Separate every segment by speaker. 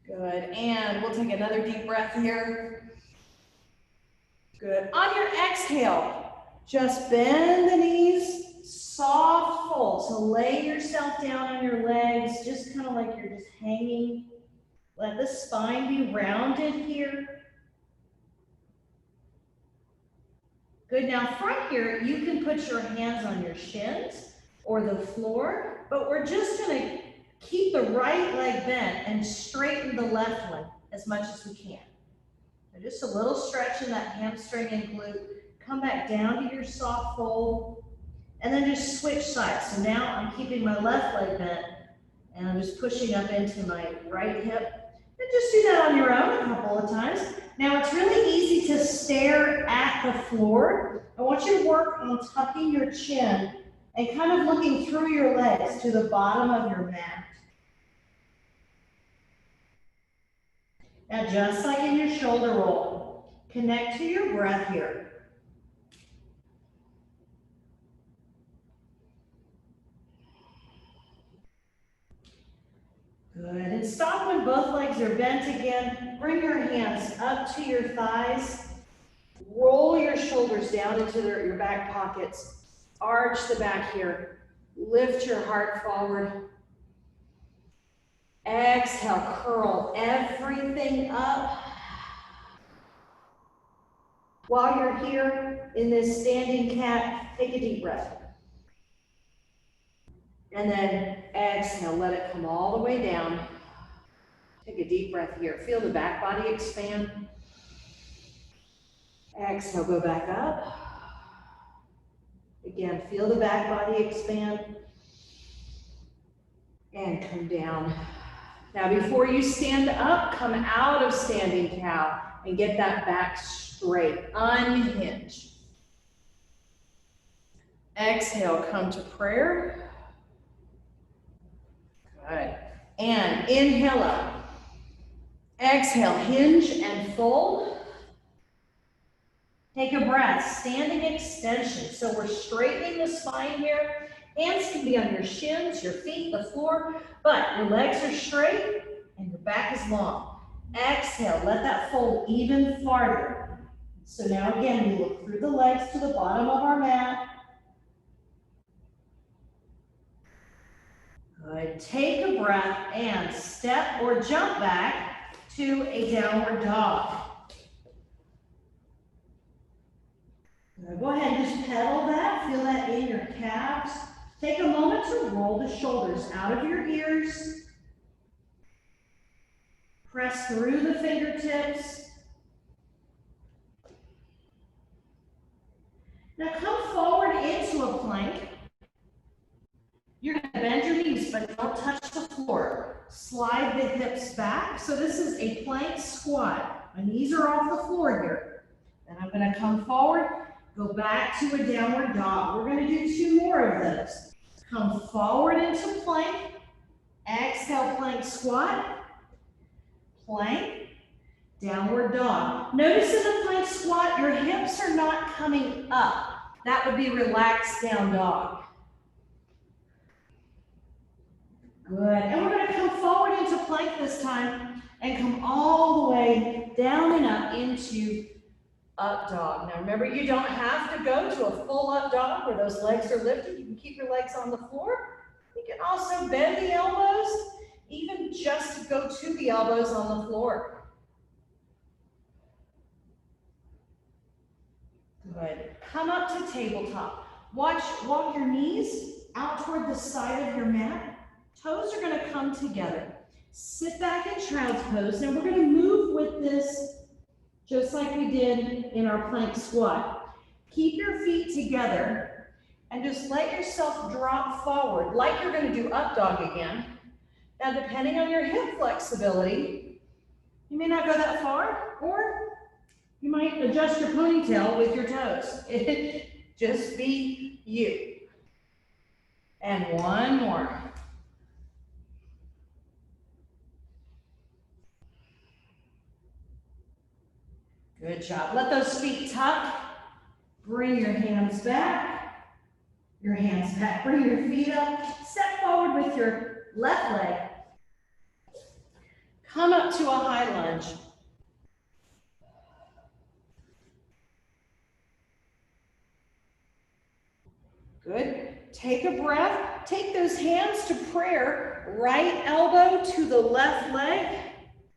Speaker 1: Good, and we'll take another deep breath here. Good, on your exhale, just bend the knees, soft fold. So lay yourself down on your legs, just kind of like you're just hanging. Let the spine be rounded here. Good, now from here, you can put your hands on your shins or the floor, but we're just gonna keep the right leg bent and straighten the left one as much as we can. So just a little stretch in that hamstring and glute. Come back down to your soft fold, and then just switch sides. So now I'm keeping my left leg bent, and I'm just pushing up into my right hip. And just do that on your own a couple of times. Now it's really easy to stare at the floor. I want you to work on tucking your chin and kind of looking through your legs to the bottom of your mat. Now just like in your shoulder roll, connect to your breath here. Good, and stop when both legs are bent again. Bring your hands up to your thighs. Roll your shoulders down into your back pockets. Arch the back here. Lift your heart forward. Exhale, curl everything up. While you're here in this standing cat, take a deep breath. And then exhale, let it come all the way down. Take a deep breath here. Feel the back body expand. Exhale, go back up. Again, feel the back body expand. And come down. Now before you stand up, come out of standing cow and get that back straight. Unhinge. Exhale, come to prayer. Good. And inhale up. Exhale, hinge and fold. Take a breath, standing extension. So we're straightening the spine here. Hands can be on your shins, your feet, the floor, but your legs are straight and your back is long. Exhale, let that fold even farther. So now again, we look through the legs to the bottom of our mat. Good. Take a breath and step or jump back to a downward dog. Good. Go ahead and just pedal that. Feel that in your calves. Take a moment to roll the shoulders out of your ears. Press through the fingertips. Now come forward into a plank. You're going to bend your knees, but don't touch the floor. Slide the hips back. So this is a plank squat. My knees are off the floor here. Then I'm going to come forward, go back to a downward dog. We're going to do 2 more of those. Come forward into plank. Exhale, plank squat. Plank. Downward dog. Notice in the plank squat, your hips are not coming up. That would be relaxed down dog. Good, and we're going to come forward into plank this time and come all the way down and up into up dog. Now remember, you don't have to go to a full up dog where those legs are lifted. You can keep your legs on the floor. You can also bend the elbows, even just to go to the elbows on the floor. Good. Come up to tabletop. Walk your knees out toward the side of your mat. Toes are going to come together. Sit back in child's pose. Now we're going to move with this just like we did in our plank squat. Keep your feet together and just let yourself drop forward like you're going to do up dog again. Now depending on your hip flexibility, you may not go that far, or you might adjust your ponytail with your toes. Just be you. And one more. Good job. Let those feet tuck. Bring your hands back. Your hands back. Bring your feet up. Step forward with your left leg. Come up to a high lunge. Good. Take a breath. Take those hands to prayer. Right elbow to the left leg.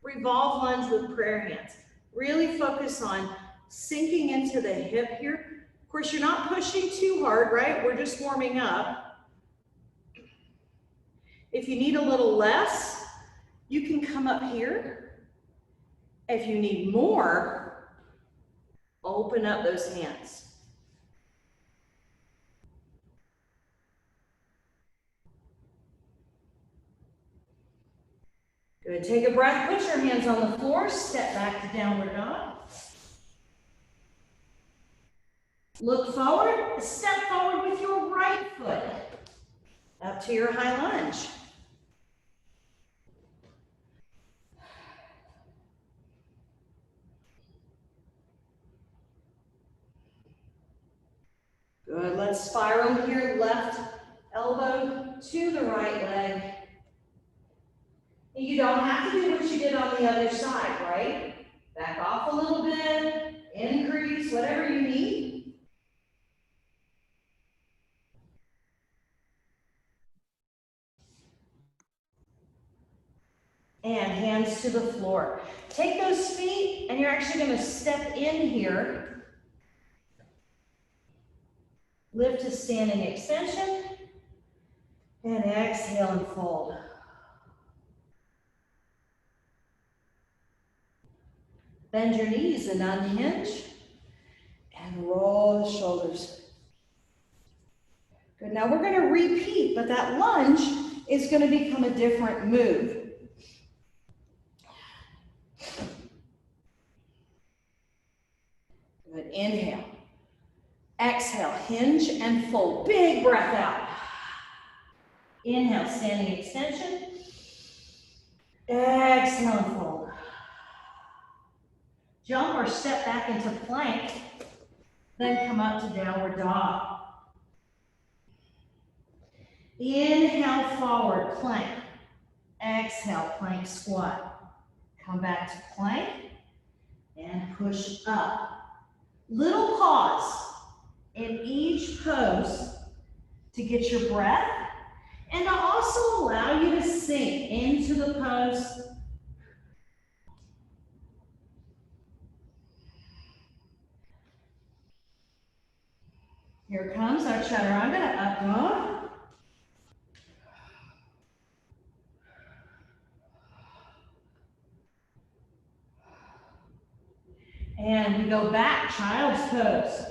Speaker 1: Revolve lunge with prayer hands. Really focus on sinking into the hip here. Of course, you're not pushing too hard, right? We're just warming up. If you need a little less, you can come up here. If you need more, open up those hands. Good. Take a breath. Put your hands on the floor. Step back to downward dog. Look forward. Step forward with your right foot. Up to your high lunge. Good. Let's spiral here. Left elbow to the right leg. You don't have to do what you did on the other side, right? Back off a little bit, increase, whatever you need. And hands to the floor. Take those feet and you're actually going to step in here. Lift to standing extension. And exhale and fold. Bend your knees and unhinge. And roll the shoulders. Good. Now we're going to repeat, but that lunge is going to become a different move. Good. Inhale. Exhale. Hinge and fold. Big breath out. Inhale, standing extension. Exhale and fold. Jump or step back into plank. Then come up to downward dog. Inhale, forward, plank. Exhale, plank squat. Come back to plank and push up. Little pause in each pose to get your breath and to also allow you to sink into the pose. Here comes our chaturanga up dog. And we go back, child's pose.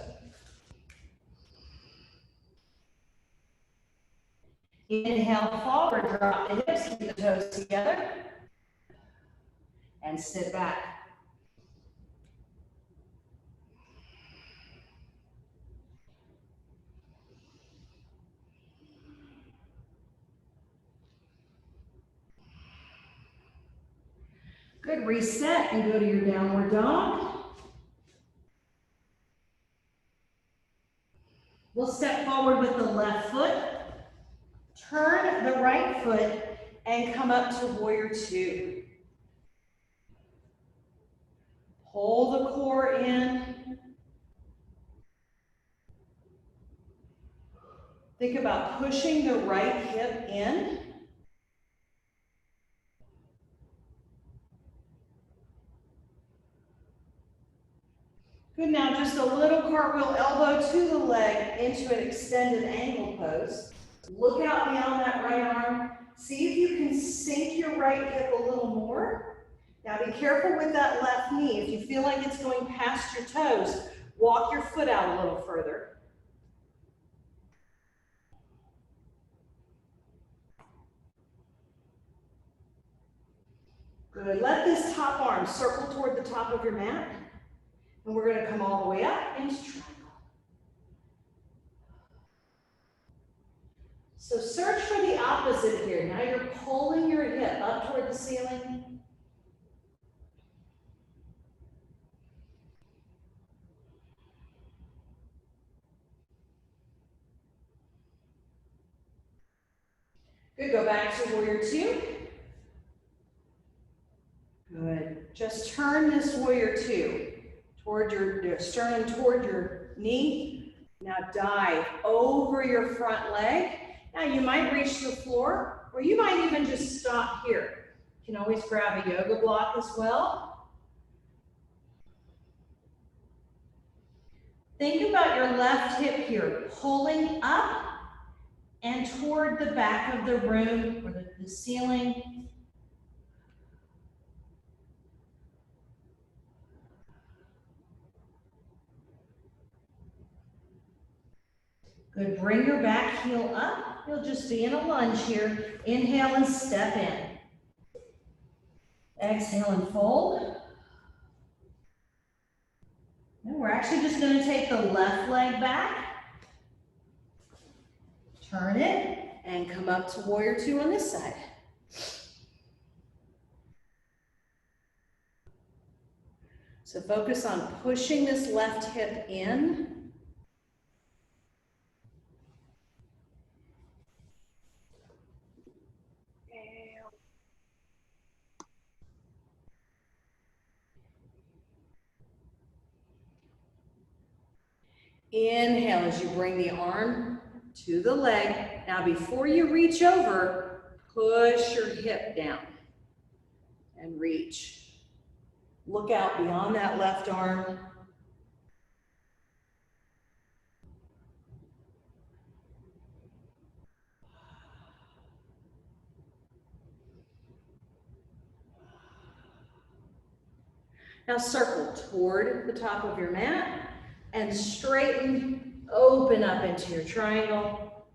Speaker 1: Inhale, forward, drop the hips, keep the toes together. And sit back. Good, reset and go to your downward dog. We'll step forward with the left foot, turn the right foot, and come up to warrior two. Pull the core in. Think about pushing the right hip in. Good, now just a little cartwheel, elbow to the leg into an extended angle pose. Look out beyond that right arm. See if you can sink your right hip a little more. Now be careful with that left knee. If you feel like it's going past your toes, walk your foot out a little further. Good, let this top arm circle toward the top of your mat. And we're going to come all the way up into triangle. So search for the opposite here. Now you're pulling your hip up toward the ceiling. Good, go back to warrior two. Good. Just turn this warrior two toward your sternum, toward your knee. Now dive over your front leg. Now you might reach the floor, or you might even just stop here. You can always grab a yoga block as well. Think about your left hip here, pulling up and toward the back of the room or the ceiling. Good, bring your back heel up. You'll just be in a lunge here. Inhale and step in. Exhale and fold. And we're actually just going to take the left leg back. Turn it and come up to warrior two on this side. So focus on pushing this left hip in. Inhale as you bring the arm to the leg. Now before you reach over, push your hip down and reach. Look out beyond that left arm. Now circle toward the top of your mat and straighten, open up into your triangle.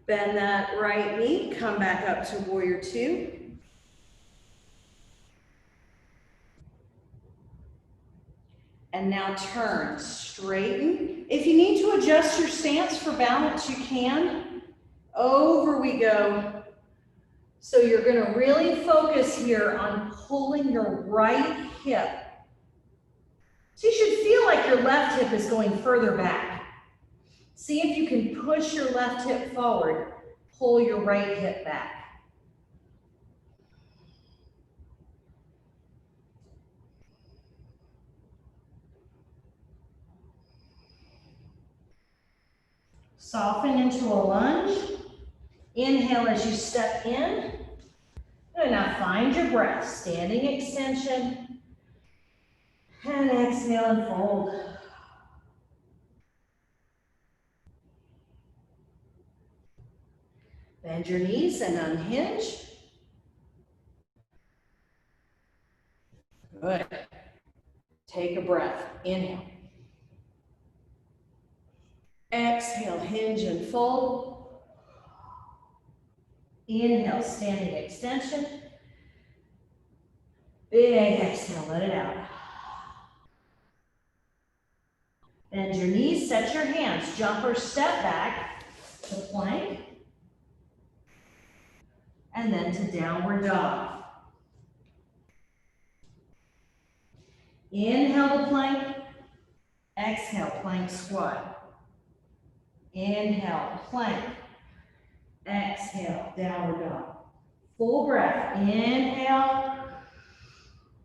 Speaker 1: Bend that right knee, come back up to warrior two. And now turn, straighten. If you need to adjust your stance for balance, you can. Over we go. So you're gonna really focus here on pulling your right hip. So you should feel like your left hip is going further back. See if you can push your left hip forward, pull your right hip back. Soften into a lunge. Inhale as you step in. And now find your breath. Standing extension. And exhale and fold. Bend your knees and unhinge. Good. Take a breath. Inhale. Exhale, hinge and fold. Inhale, standing extension. Big exhale, let it out. Bend your knees, set your hands. Jump or step back to plank. And then to downward dog. Inhale to plank. Exhale, plank squat. Inhale, plank. Exhale, downward dog. Full breath. Inhale.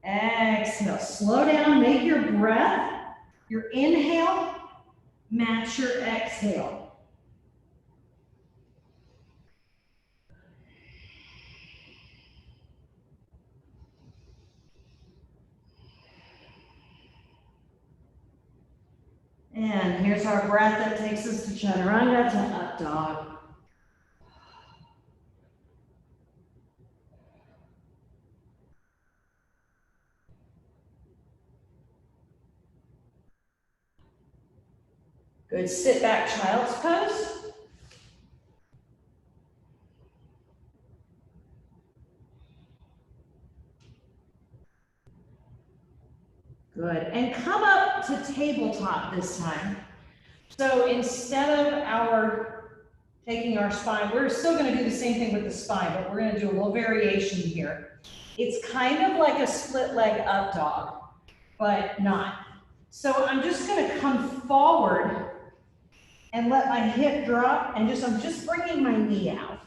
Speaker 1: Exhale. Slow down. Make your breath, your inhale, match your exhale. And here's our breath that takes us to chaturanga to up dog. Good, sit back, child's pose. Good, and come up to tabletop this time. So instead of taking our spine, we're still gonna do the same thing with the spine, but we're gonna do a little variation here. It's kind of like a split leg up dog, but not. So I'm just going to come forward and let my hip drop, and I'm just bringing my knee out.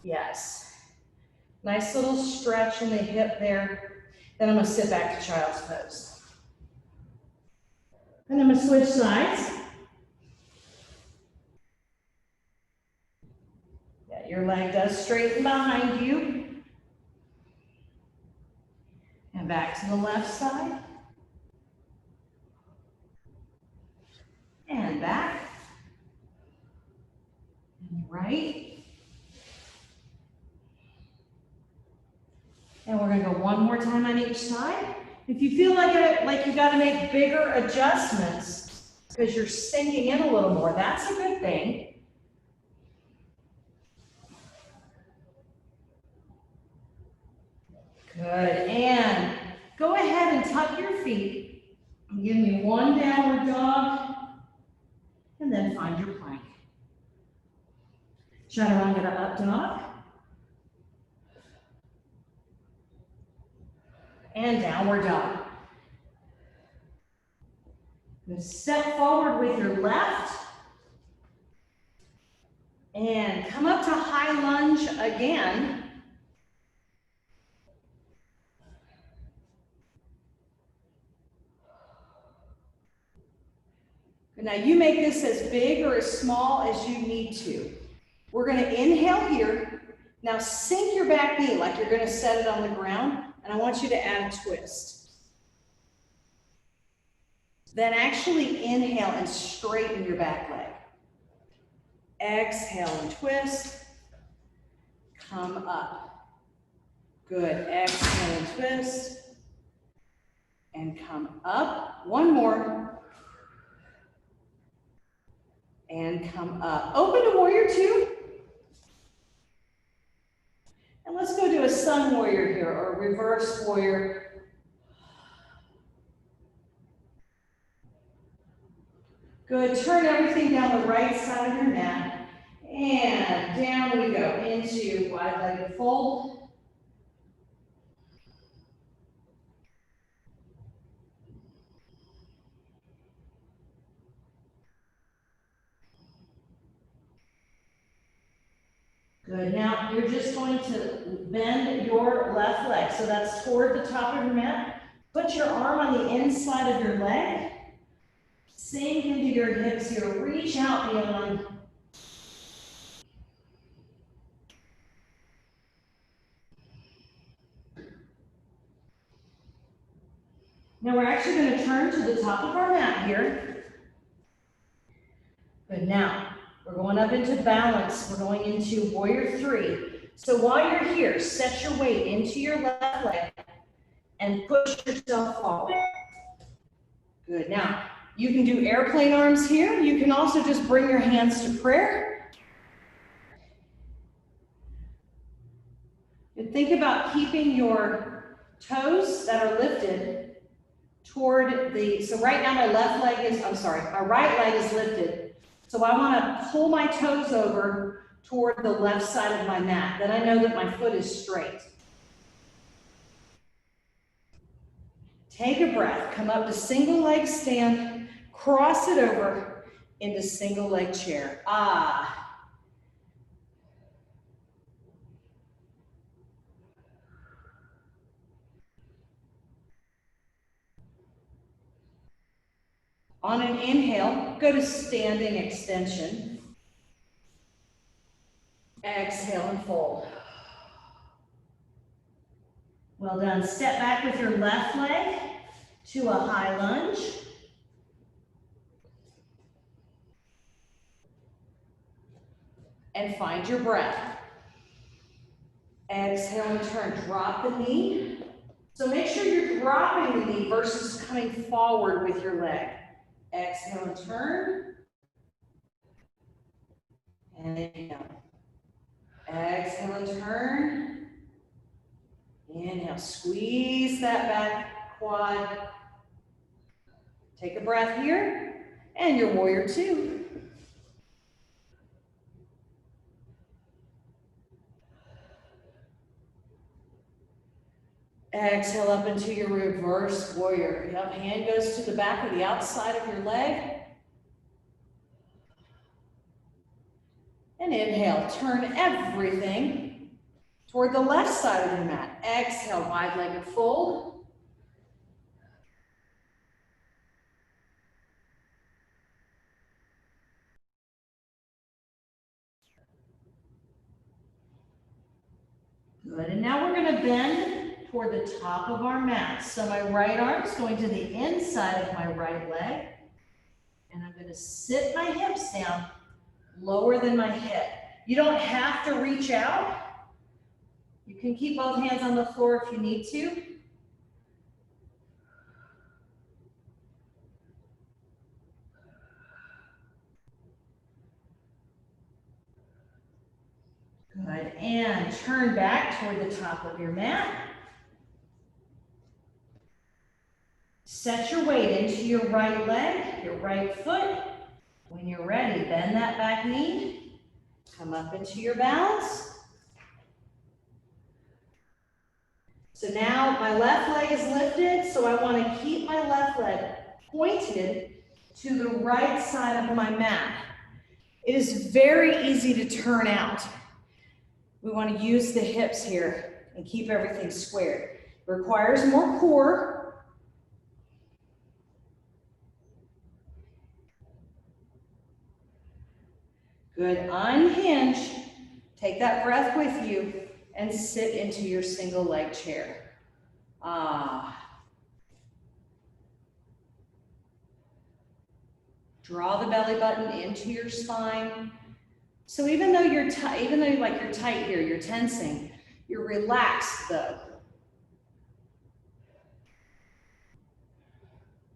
Speaker 1: Yes. Nice little stretch in the hip there. Then I'm going to sit back to child's pose. And I'm going to switch sides. Yeah, your leg does straighten behind you. And back to the left side. And back. And right. And we're going to go one more time on each side. If you feel like you got to make bigger adjustments because you're sinking in a little more, that's a good thing. Good. And go ahead and tuck your feet. Give me one downward dog. And then find your plank. Chaturanga up dog. And downward dog. Step forward with your left. And come up to high lunge again. Now you make this as big or as small as you need to. We're going to inhale here. Now sink your back knee like you're going to set it on the ground. And I want you to add a twist. Then actually inhale and straighten your back leg. Exhale and twist. Come up. Good. Exhale and twist. And come up. One more. And come up. Open to warrior two. And let's go do a sun warrior here, or a reverse warrior. Good. Turn everything down the right side of your mat. And down we go into wide-legged fold. Good. Now you're just going to bend your left leg. So that's toward the top of your mat. Put your arm on the inside of your leg. Sink into your hips here. Reach out beyond. Now we're actually going to turn to the top of our mat here. Good. Now we're going up into balance. We're going into warrior three. So while you're here, set your weight into your left leg and push yourself forward. Good. Now you can do airplane arms here. You can also just bring your hands to prayer. And think about keeping your toes that are lifted toward so right now my my right leg is lifted. So I want to pull my toes over toward the left side of my mat. Then I know that my foot is straight. Take a breath. Come up to single leg stand. Cross it over into single leg chair. Ah. On an inhale, go to standing extension. Exhale and fold. Well done. Step back with your left leg to a high lunge. And find your breath. Exhale and turn. Drop the knee. So make sure you're dropping the knee versus coming forward with your leg. Exhale and turn. And inhale. Exhale and turn. Inhale. Squeeze that back quad. Take a breath here. And your warrior two. Exhale up into your reverse warrior. Yep, hand goes to the back of the outside of your leg. And inhale, turn everything toward the left side of your mat. Exhale, wide-legged fold. Good, and now we're gonna bend toward the top of our mat. So my right arm is going to the inside of my right leg, and I'm gonna sit my hips down lower than my hip. You don't have to reach out. You can keep both hands on the floor if you need to. Good, and turn back toward the top of your mat. Set your weight into your right leg, your right foot. When you're ready, bend that back knee. Come up into your balance. So now my left leg is lifted, so I want to keep my left leg pointed to the right side of my mat. It is very easy to turn out. We want to use the hips here and keep everything squared. It requires more core. Good, unhinge. Take that breath with you and sit into your single leg chair. Draw the belly button into your spine. So even though you're tight, you're tight here, you're tensing, you're relaxed though.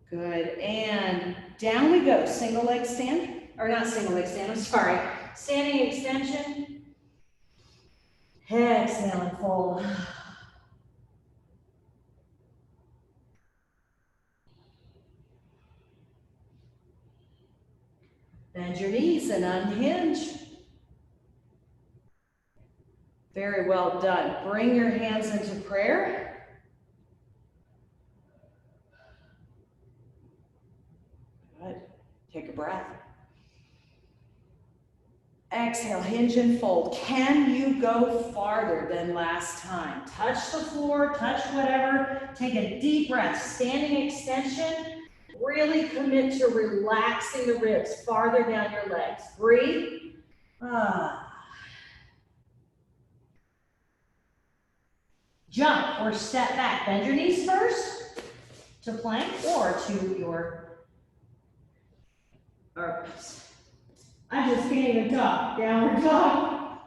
Speaker 1: Good, and down we go. Single leg stand, or not single leg stand, I'm sorry. Standing extension. Exhale and fold. Bend your knees and unhinge. Very well done. Bring your hands into prayer. Good. Take a breath. Exhale, hinge and fold. Can you go farther than last time? Touch the floor, touch whatever. Take a deep breath. Standing extension. Really commit to relaxing the ribs farther down your legs. Breathe. Jump or step back. Bend your knees first to plank or to your, I just can't even talk. Downward dog.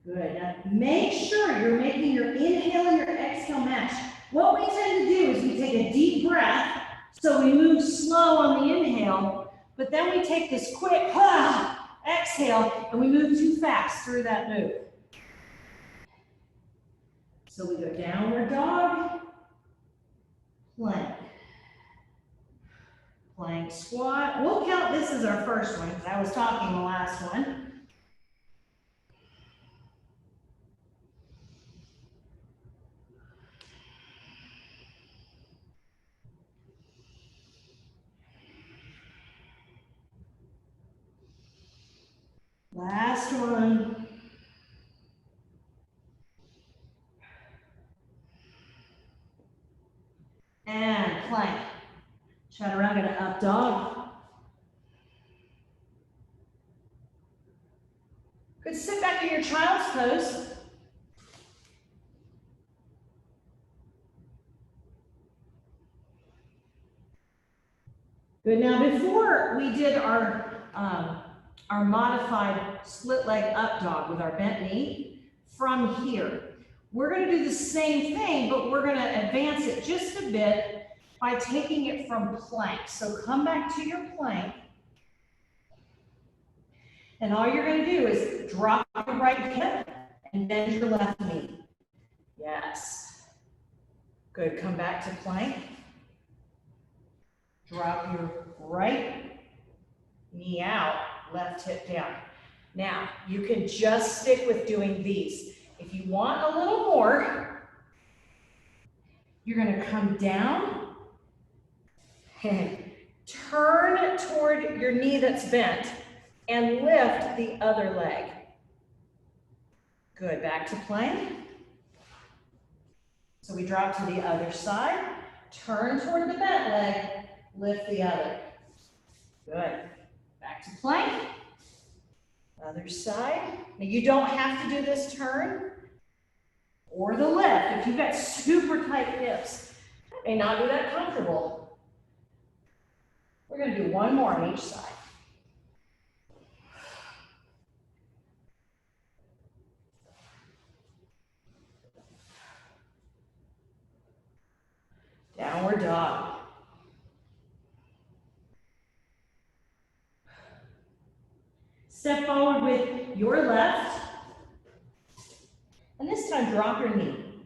Speaker 1: Good. Now make sure you're making your inhale and your exhale match. What we tend to do is we take a deep breath, so we move slow on the inhale, but then we take this quick exhale and we move too fast through that move. So we go downward dog, plank, plank squat. We'll count this as our first one because I was talking the last one. Last one. And plank. Chaturanga to up dog. Good, sit back in your child's pose. Good, now before we did our modified split leg up dog with our bent knee, from here, we're gonna do the same thing, but we're gonna advance it just a bit by taking it from plank. So come back to your plank. And all you're gonna do is drop your right hip and bend your left knee. Yes. Good, come back to plank. Drop your right knee out, left hip down. Now, you can just stick with doing these. If you want a little more, You're gonna come down and turn toward your knee that's bent and lift the other leg. Good, back to plank. So we drop to the other side, turn toward the bent leg, lift the other. Good, back to plank. Other side. Now you don't have to do this turn or the lift. If you've got super tight hips, it may not be that comfortable. We're going to do one more on each side. Downward dog. Step forward with your left. And this time drop your knee.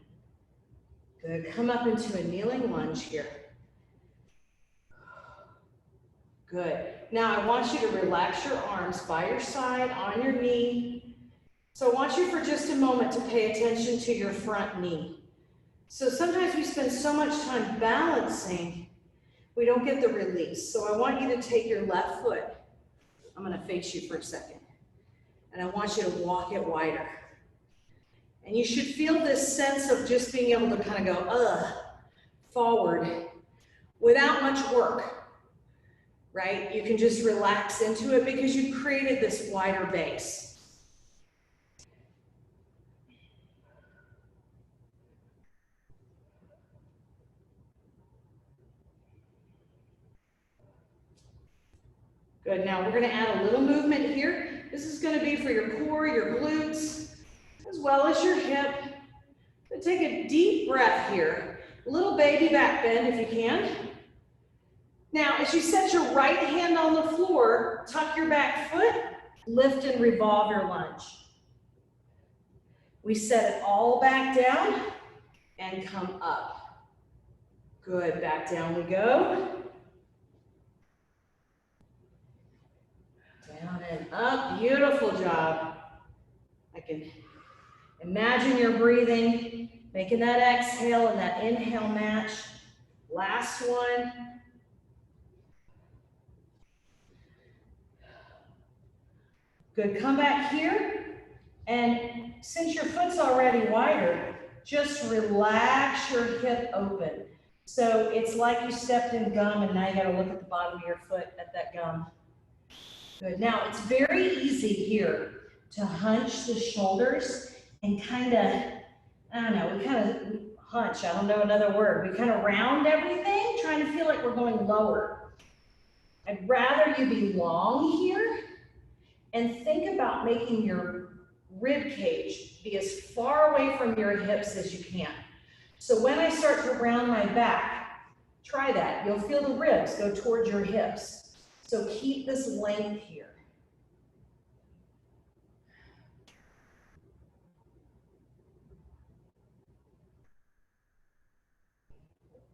Speaker 1: Good, come up into a kneeling lunge here. Good. Now I want you to relax your arms by your side, on your knee. So I want you for just a moment to pay attention to your front knee. So sometimes we spend so much time balancing, we don't get the release. So I want you to take your left foot. I'm going to face you for a second. And I want you to walk it wider. And you should feel this sense of just being able to kind of go, forward without much work, right? You can just relax into it because you've created this wider base. Good, now we're gonna add a little movement here. This is gonna be for your core, your glutes, as well as your hip. So take a deep breath here. A little baby back bend if you can. Now, as you set your right hand on the floor, tuck your back foot, lift and revolve your lunge. We set it all back down and come up. Good, back down we go. Down and up, beautiful job. I can imagine you're breathing, making that exhale and that inhale match. Last one. Good, come back here, and since your foot's already wider, just relax your hip open. So it's like you stepped in gum and now you gotta look at the bottom of your foot at that gum. Good, now it's very easy here to hunch the shoulders and kind of, I don't know, we kind of hunch, I don't know another word. We kind of round everything, trying to feel like we're going lower. I'd rather you be long here and think about making your rib cage be as far away from your hips as you can. So when I start to round my back, try that. You'll feel the ribs go towards your hips. So keep this length here.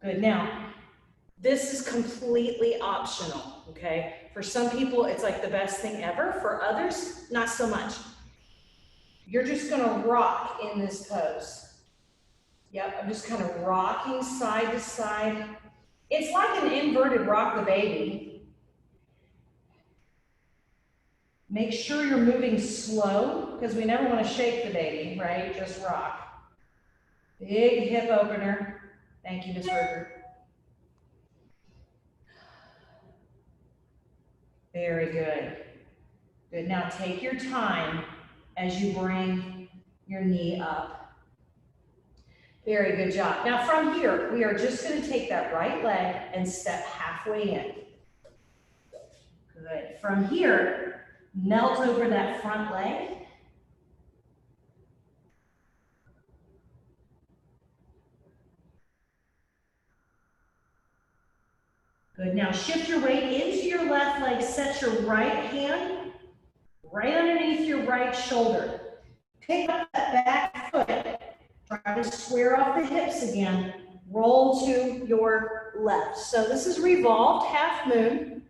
Speaker 1: Good, now, this is completely optional, okay? For some people, it's like the best thing ever. For others, not so much. You're just gonna rock in this pose. Yep, I'm just kind of rocking side to side. It's like an inverted rock the baby. Make sure you're moving slow, because we never want to shake the baby, right? Just rock. Big hip opener. Thank you, Ms. Ruger. Very good. Good, now take your time as you bring your knee up. Very good job. Now from here, we are just going to take that right leg and step halfway in. Good. From here, melt over that front leg. Good, now shift your weight into your left leg, set your right hand right underneath your right shoulder. Pick up that back foot, try to square off the hips again, roll to your left. So this is revolved half moon.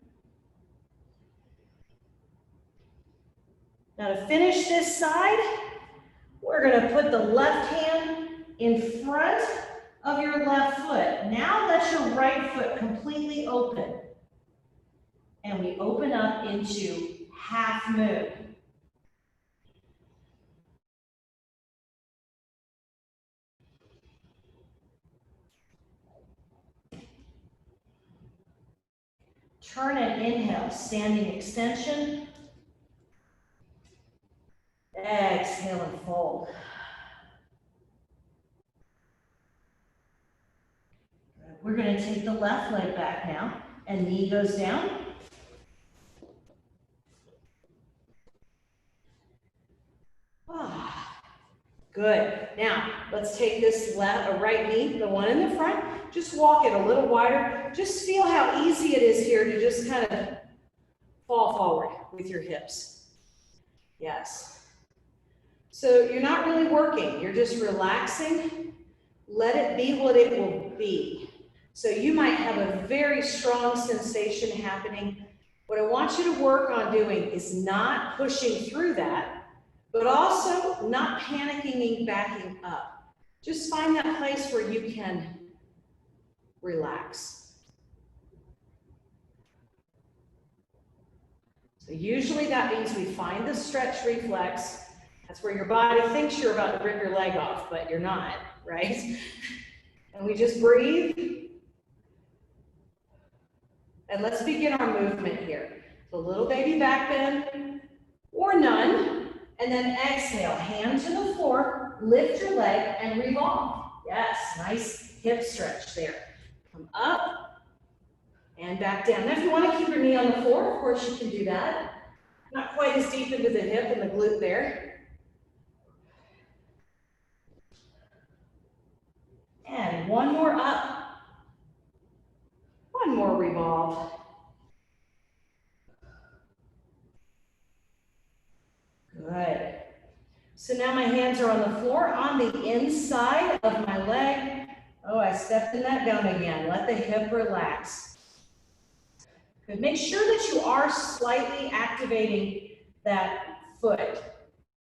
Speaker 1: Now to finish this side, we're gonna put the left hand in front of your left foot. Now let your right foot completely open. And we open up into half moon. Turn and inhale, standing extension. Exhale and fold. We're going to take the left leg back now, and knee goes down. Good. Now, let's take this right knee, the one in the front, just walk it a little wider. Just feel how easy it is here to just kind of fall forward with your hips. Yes. So you're not really working, you're just relaxing. Let it be what it will be. So you might have a very strong sensation happening. What I want you to work on doing is not pushing through that, but also not panicking and backing up. Just find that place where you can relax. So usually that means we find the stretch reflex. That's where your body thinks you're about to rip your leg off, but you're not, right? And we just breathe. And let's begin our movement here. So little baby back bend or none. And then exhale, hand to the floor, lift your leg and revolve. Yes, nice hip stretch there. Come up and back down. Now if you want to keep your knee on the floor, of course you can do that. Not quite as deep into the hip and the glute there. And one more up. One more revolve. Good. So now my hands are on the floor on the inside of my leg. Oh, I stepped in that gum again. Let the hip relax. Good. Make sure that you are slightly activating that foot.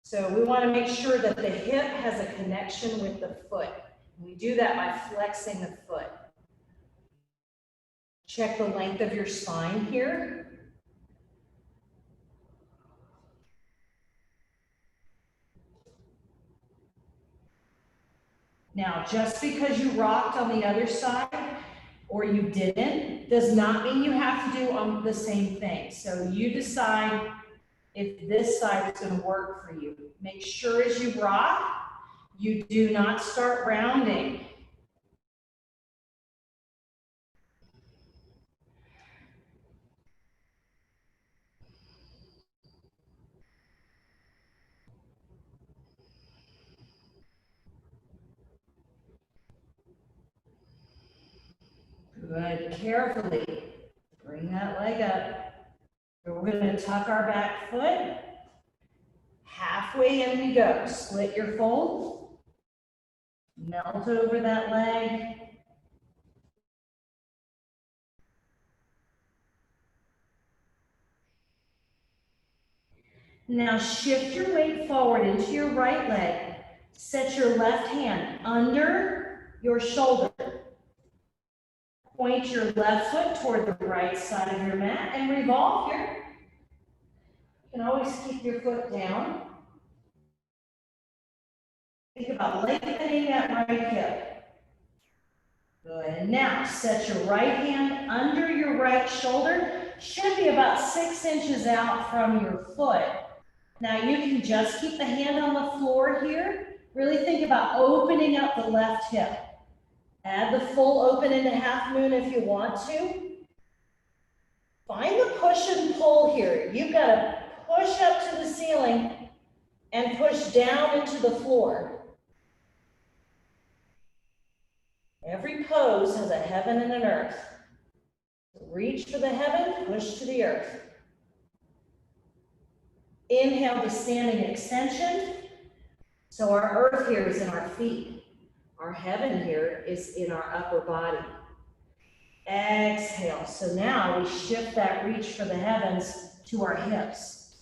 Speaker 1: So we want to make sure that the hip has a connection with the foot. We do that by flexing the foot. Check the length of your spine here. Now, just because you rocked on the other side or you didn't, does not mean you have to do on the same thing. So you decide if this side is going to work for you. Make sure as you rock, you do not start rounding. Good. Carefully bring that leg up. We're going to tuck our back foot. Halfway in we go. Split your fold. Melt over that leg. Now shift your weight forward into your right leg. Set your left hand under your shoulder. Point your left foot toward the right side of your mat and revolve here. You can always keep your foot down. Think about lengthening that right hip. Good. And now set your right hand under your right shoulder. Should be about 6 inches out from your foot. Now you can just keep the hand on the floor here. Really think about opening up the left hip. Add the full open into half moon if you want to. Find the push and pull here. You've got to push up to the ceiling and push down into the floor. Every pose has a heaven and an earth. Reach for the heaven, push to the earth. Inhale to standing extension. So our earth here is in our feet. Our heaven here is in our upper body. Exhale. So now we shift that reach for the heavens to our hips.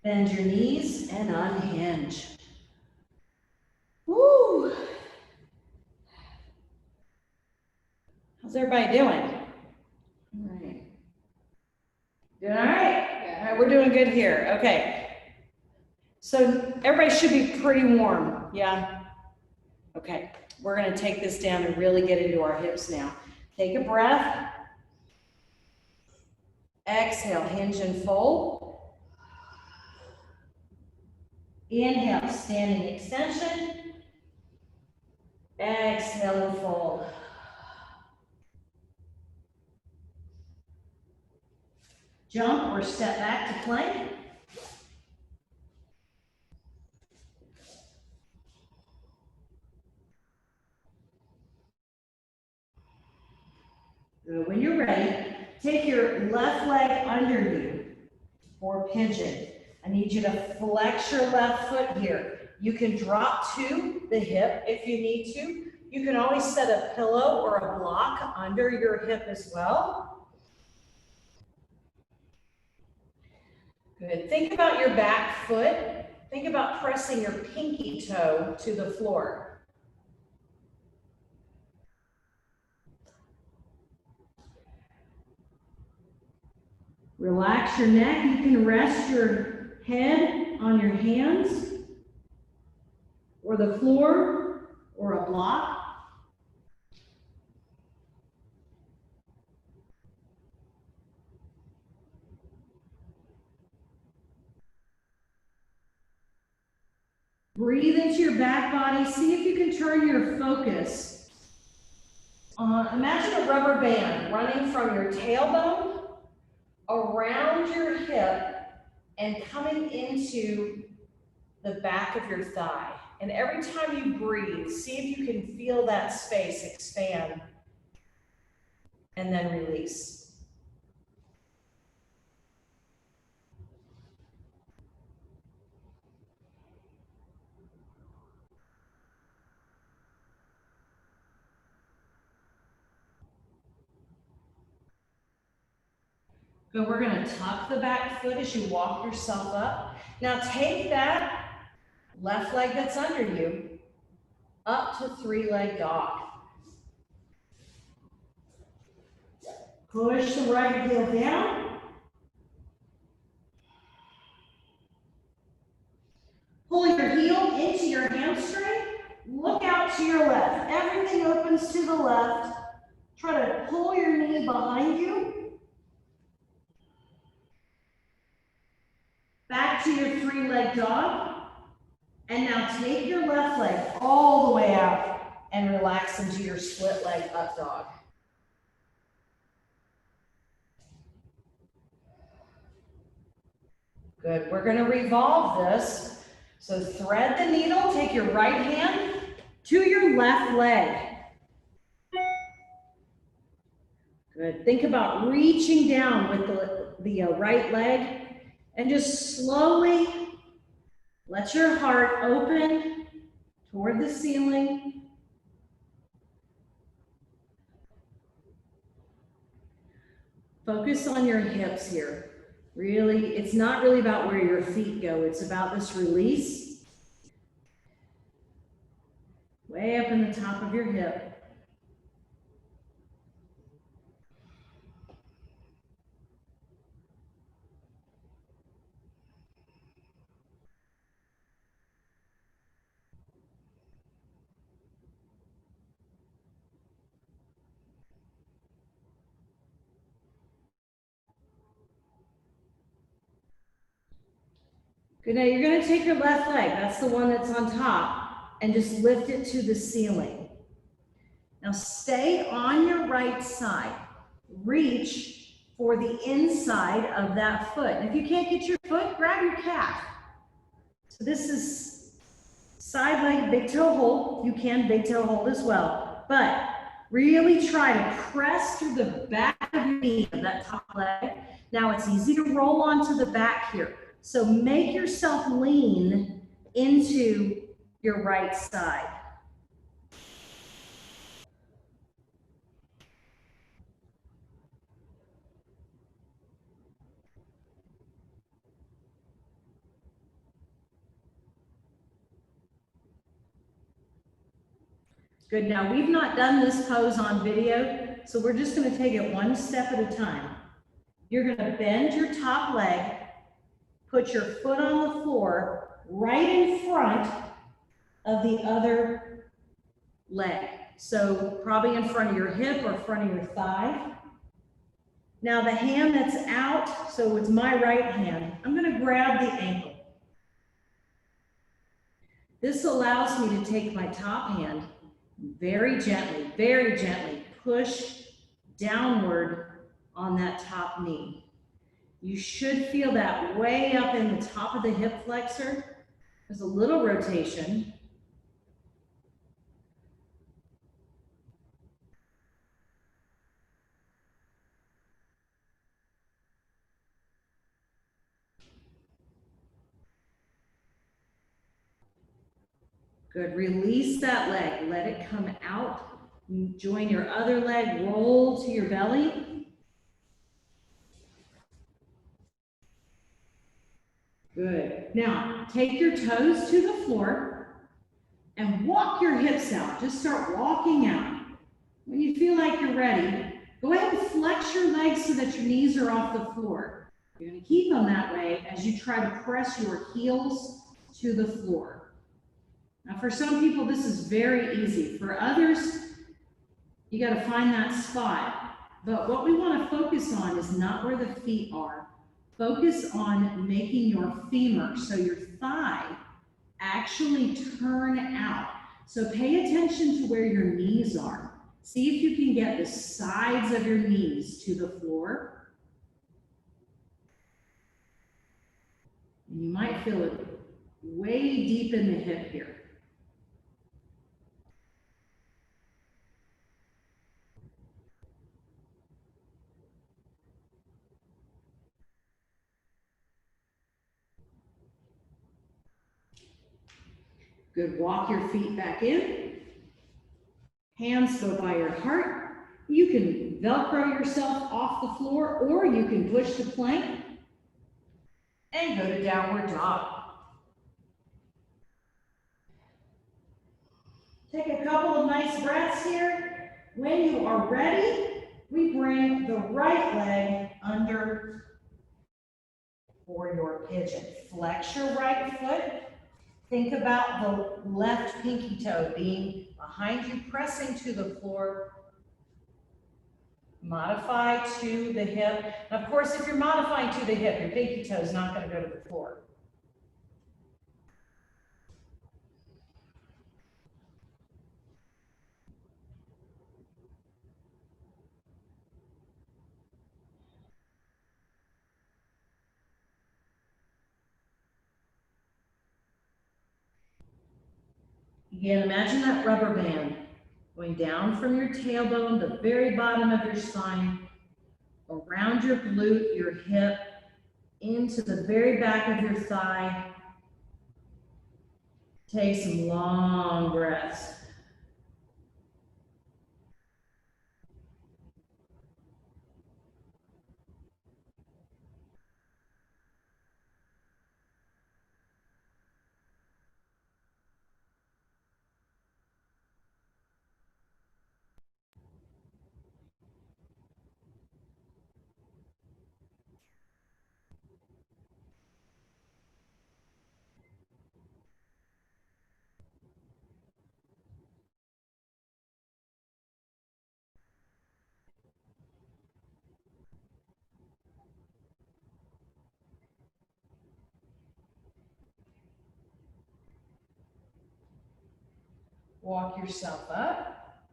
Speaker 1: Bend your knees and unhinge. Woo! How's everybody doing? All right. Doing all right? Yeah. All right, we're doing good here. Okay. So everybody should be pretty warm, yeah? Okay, we're gonna take this down and really get into our hips now. Take a breath. Exhale, hinge and fold. Inhale, standing extension. Exhale and fold. Jump or step back to plank. Good. When you're ready, take your left leg under you for pigeon. I need you to flex your left foot here. You can drop to the hip if you need to. You can always set a pillow or a block under your hip as well. Good. Think about your back foot. Think about pressing your pinky toe to the floor. Relax your neck. You can rest your head on your hands or the floor or a block. Breathe into your back body. See if you can turn your focus on, imagine a rubber band running from your tailbone around your hip and coming into the back of your thigh. And every time you breathe, see if you can feel that space expand and then release. Good, we're gonna tuck the back foot as you walk yourself up. Now take that left leg that's under you up to three-leg dog. Push the right heel down. Pull your heel into your hamstring. Look out to your left. Everything opens to the left. Try to pull your knee behind you. Back to your three-leg dog. And now take your left leg all the way out and relax into your split leg up dog. Good, we're gonna revolve this. So thread the needle, take your right hand to your left leg. Good, think about reaching down with the right leg and just slowly let your heart open toward the ceiling. Focus on your hips here. Really, it's not really about where your feet go. It's about this release. Way up in the top of your hip. Good, now you're gonna take your left leg, that's the one that's on top, and just lift it to the ceiling. Now stay on your right side. Reach for the inside of that foot. And if you can't get your foot, grab your calf. So this is side leg, big toe hold. You can big toe hold as well. But really try to press through the back of your knee of that top leg. Now it's easy to roll onto the back here. So make yourself lean into your right side. Good, now we've not done this pose on video, so we're just gonna take it one step at a time. You're gonna bend your top leg, put your foot on the floor right in front of the other leg. So probably in front of your hip or front of your thigh. Now the hand that's out, so it's my right hand, I'm gonna grab the ankle. This allows me to take my top hand very gently push downward on that top knee. You should feel that way up in the top of the hip flexor. There's a little rotation. Good, release that leg, let it come out. Join your other leg, roll to your belly. Good, now take your toes to the floor and walk your hips out. Just start walking out. When you feel like you're ready, go ahead and flex your legs so that your knees are off the floor. You're gonna keep them that way as you try to press your heels to the floor. Now for some people, this is very easy. For others, you gotta find that spot. But what we wanna focus on is not where the feet are. Focus on making your femur, so your thigh, actually turn out. So pay attention to where your knees are. See if you can get the sides of your knees to the floor. And you might feel it way deep in the hip here. Good, walk your feet back in. Hands go by your heart. You can Velcro yourself off the floor, or you can push the plank and go to downward dog. Take a couple of nice breaths here. When you are ready, we bring the right leg under for your pigeon. Flex your right foot. Think about the left pinky toe being behind you, pressing to the floor. Modify to the hip. And of course, if you're modifying to the hip, your pinky toe is not going to go to the floor. Again, imagine that rubber band going down from your tailbone, the very bottom of your spine, around your glute, your hip, into the very back of your thigh. Take some long breaths. Walk yourself up.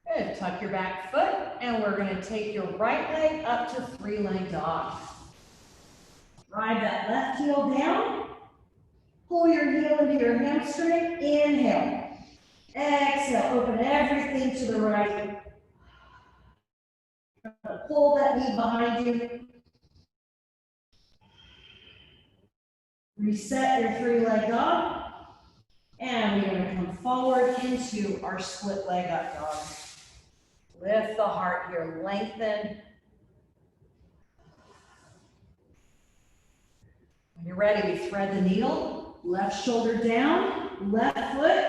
Speaker 1: Good. Tuck your back foot, and we're going to take your right leg up to three-leg dog. Drive that left heel down. Pull your heel into your hamstring. Inhale. Exhale. Open everything to the right. Pull that knee behind you. Reset your three-leg dog. And we're going to come forward into our split leg up dog. Lift the heart here, lengthen. When you're ready, we thread the needle. Left shoulder down, left foot.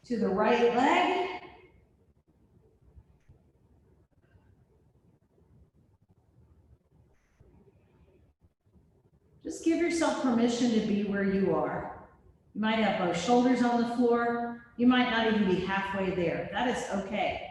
Speaker 1: to the right leg. Just give yourself permission to be where you are. You might have both shoulders on the floor. You might not even be halfway there. That is okay.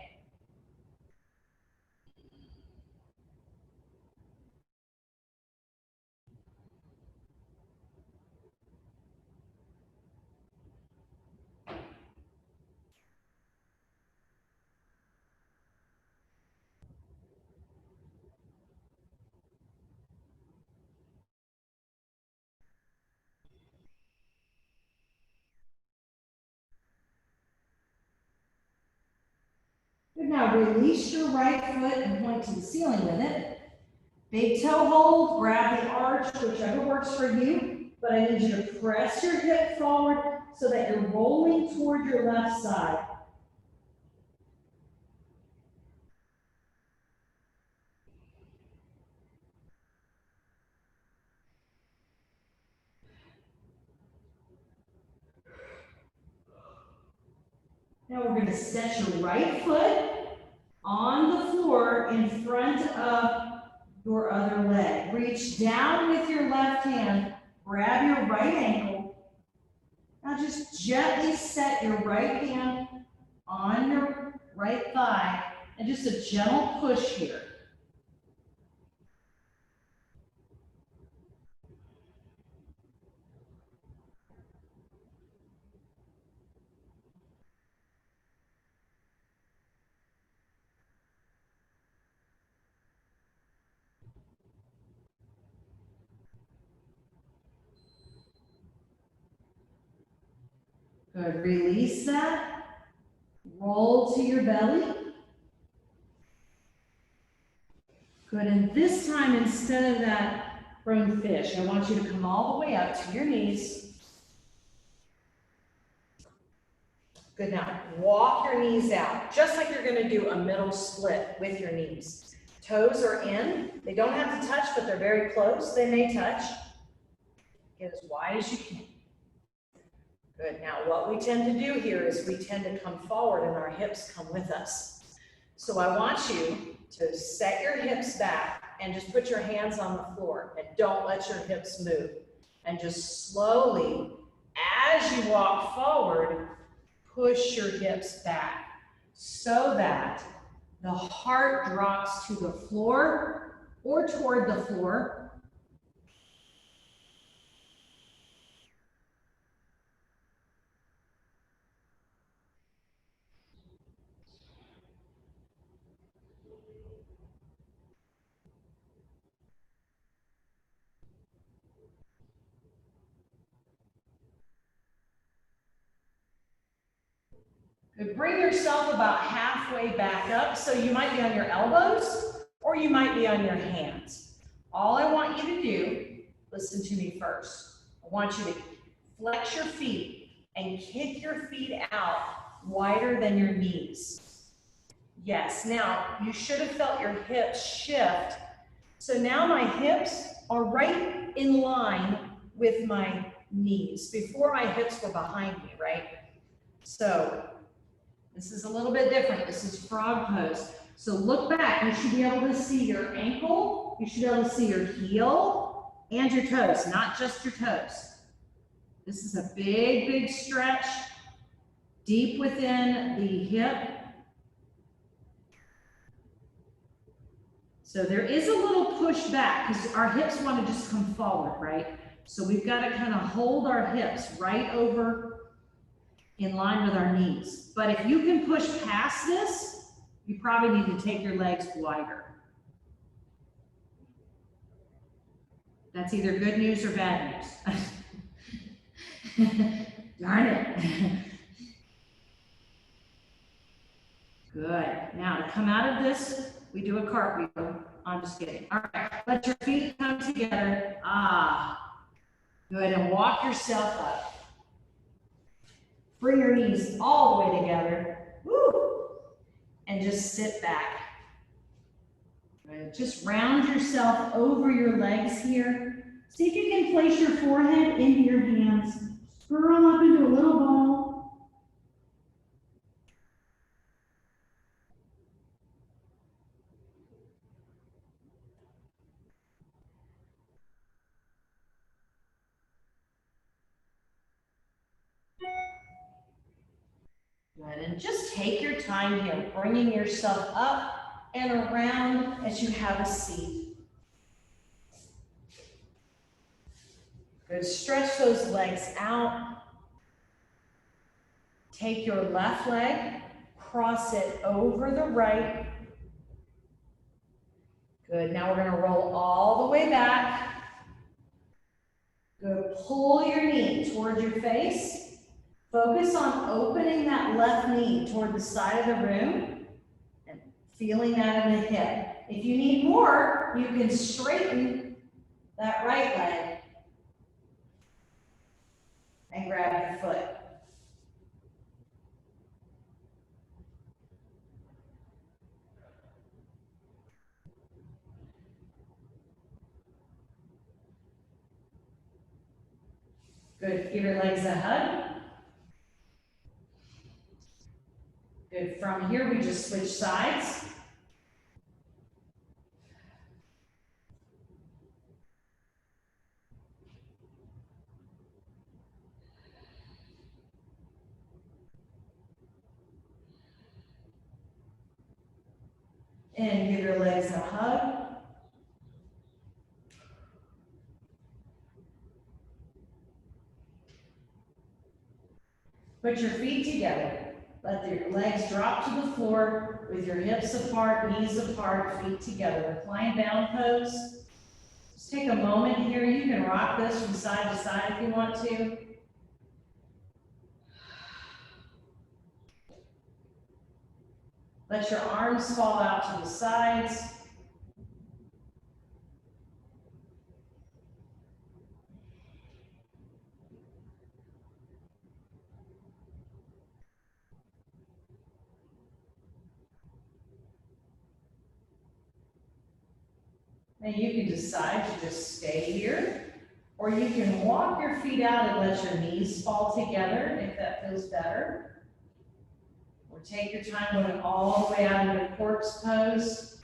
Speaker 1: Good, now release your right foot and point to the ceiling with it. Big toe hold, grab the arch, whichever works for you, but I need you to press your hip forward so that you're rolling toward your left side. Now we're going to set your right foot on the floor in front of your other leg. Reach down with your left hand, grab your right ankle. Now just gently set your right hand on your right thigh and just a gentle push here. Good, release that. Roll to your belly. Good, and this time instead of that prone fish, I want you to come all the way up to your knees. Good, now walk your knees out, just like you're gonna do a middle split with your knees. Toes are in, they don't have to touch, but they're very close, they may touch. Get as wide as you can. Good, now what we tend to do here is we tend to come forward and our hips come with us. So I want you to set your hips back and just put your hands on the floor and don't let your hips move. And just slowly, as you walk forward, push your hips back so that the heart drops to the floor or toward the floor. Good. Bring yourself about halfway back up. So you might be on your elbows or you might be on your hands. All I want you to do, listen to me first. I want you to flex your feet and kick your feet out wider than your knees. Yes, now you should have felt your hips shift. So now my hips are right in line with my knees. Before my hips were behind me, right? So this is a little bit different. This is frog pose. So look back. You should be able to see your ankle. You should be able to see your heel and your toes, not just your toes. This is a big, big stretch deep within the hip. So there is a little push back because our hips want to just come forward, right? So we've got to kind of hold our hips right over in line with our knees. But if you can push past this, you probably need to take your legs wider. That's either good news or bad news. Darn it. Good. Now to come out of this, we do a cartwheel. I'm just kidding. All right, let your feet come together. Good, and walk yourself up. Bring your knees all the way together. Woo! And just sit back. Good. Just round yourself over your legs here. See if you can place your forehead into your hands. Curl up into a little ball. And just take your time here, bringing yourself up and around as you have a seat. Good, stretch those legs out. Take your left leg, cross it over the right. Good, now we're gonna roll all the way back. Good, pull your knee toward your face. Focus on opening that left knee toward the side of the room and feeling that in the hip. If you need more, you can straighten that right leg and grab your foot. Good, give your legs a hug. Good, from here we just switch sides. And give your legs a hug. Put your feet together. Let your legs drop to the floor with your hips apart, knees apart, feet together. Recline down pose. Just take a moment here. You can rock this from side to side if you want to. Let your arms fall out to the sides. And you can decide to just stay here, or you can walk your feet out and let your knees fall together if that feels better. Or take your time going all the way out into corpse pose.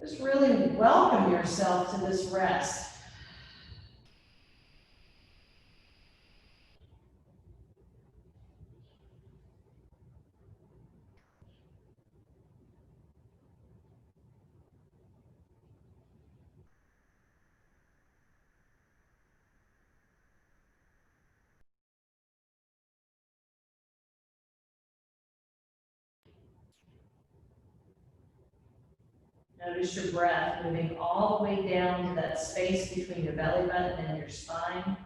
Speaker 1: Just really welcome yourself to this rest. Notice your breath moving all the way down to that space between your belly button and your spine.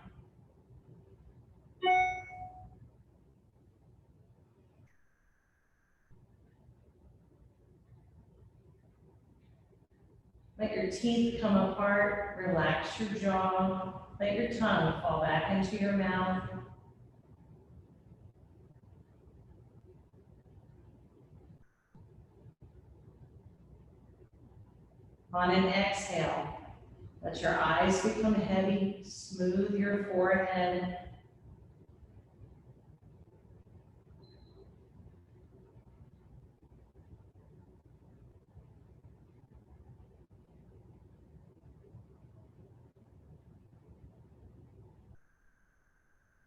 Speaker 1: Let your teeth come apart, relax your jaw, let your tongue fall back into your mouth. On an exhale, let your eyes become heavy, smooth your forehead.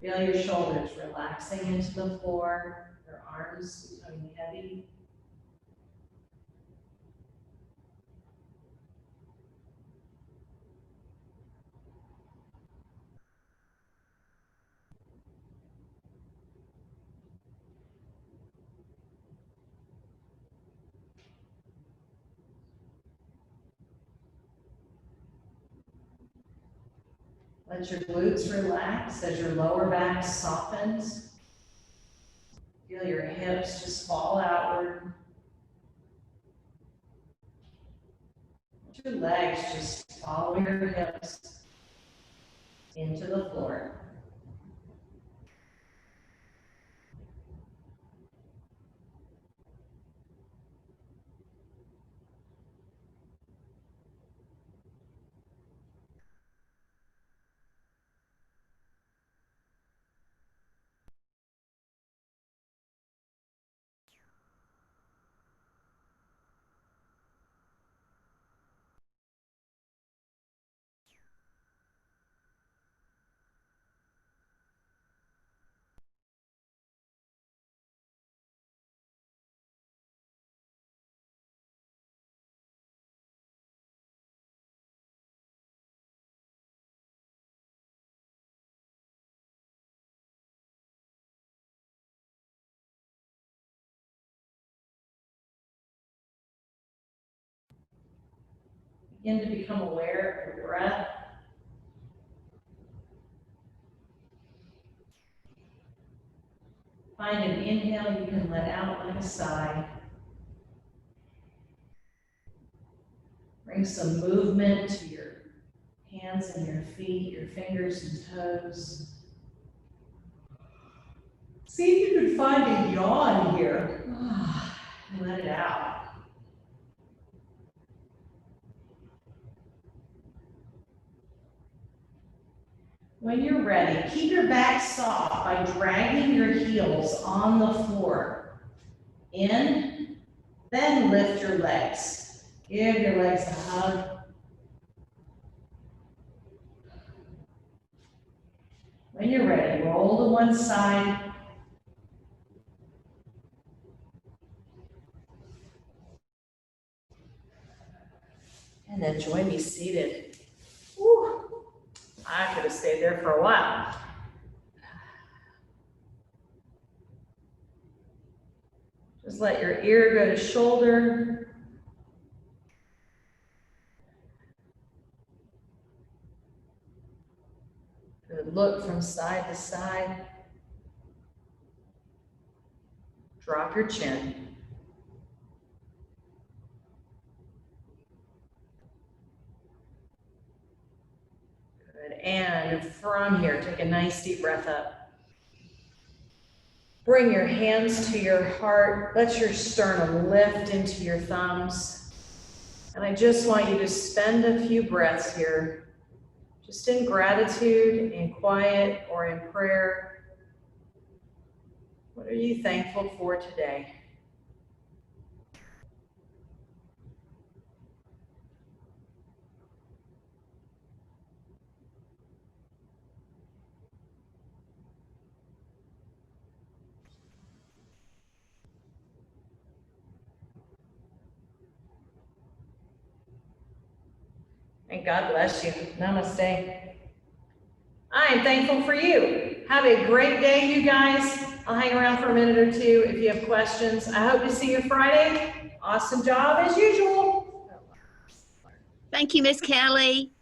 Speaker 1: Feel your shoulders relaxing into the floor, your arms becoming heavy. Let your glutes relax as your lower back softens. Feel your hips just fall outward. Let your legs just follow your hips into the floor. begin to become aware of your breath. Find an inhale you can let out like a sigh. Bring some movement to your hands and your feet, your fingers and toes. See if you can find a yawn here. And let it out. When you're ready, keep your back soft by dragging your heels on the floor. In, then lift your legs. Give your legs a hug. When you're ready, roll to one side. And then join me seated. Whew. I could have stayed there for a while. Just let your ear go to shoulder. Good. Look from side to side. Drop your chin. Good. And from here, take a nice deep breath up. Bring your hands to your heart. Let your sternum lift into your thumbs. And I just want you to spend a few breaths here, just in gratitude, in quiet, or in prayer. What are you thankful for today? And God bless you. Namaste. I am thankful for you. Have a great day, you guys. I'll hang around for a minute or two if you have questions. I hope to see you Friday. Awesome job as usual.
Speaker 2: Thank you, Miss Kelly.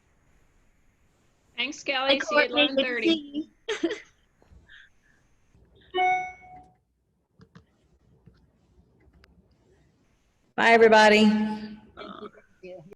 Speaker 3: Thanks, Kelly. See you at 11:30.
Speaker 1: Bye, everybody.